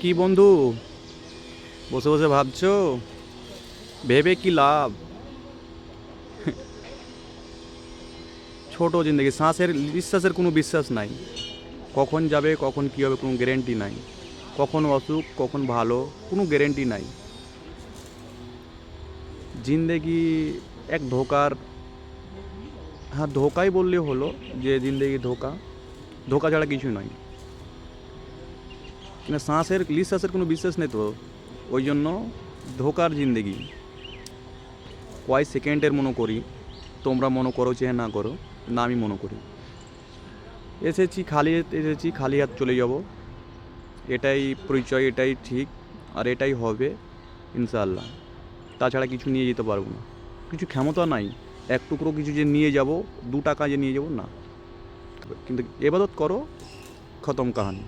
কি বন্ধু, বসে বসে ভাবছো? ভেবে কি লাভ? ছোট জিন্দগি, শ্বাসের বিশ্বাসের কোনো বিশ্বাস নাই। কখন যাবে কখন কী হবে কোনো গ্যারেন্টি নাই। কখন অসুখ কখন ভালো, কোনো গ্যারেন্টি নাই। জিন্দেগি এক ধোকার, হ্যাঁ ধোকাই বললে হলো, যে জিন্দেগি ধোকা, ধোকা ছাড়া কিছু নয়। কিন্তু শ্বাসের নিঃশ্বাসের কোনো বিশ্বাস নেই তো, ওই জন্য ধোকার জিন্দেগি। কয় সেকেন্ডের মনে করি, তোমরা মনে করো যে না করো, না আমি মনে করি। এসেছি খালি হাত চলে যাব, এটাই পরিচয়, এটাই ঠিক, আর এটাই হবে ইনশাআল্লাহ। তাছাড়া কিছু নিয়ে যেতে পারবো না, কিছু ক্ষমতা নাই এক টুকরো কিছু যে নিয়ে যাব, 2 টাকা যে নিয়ে যাব না। কিন্তু এবাদত করো, খতম কাহানি।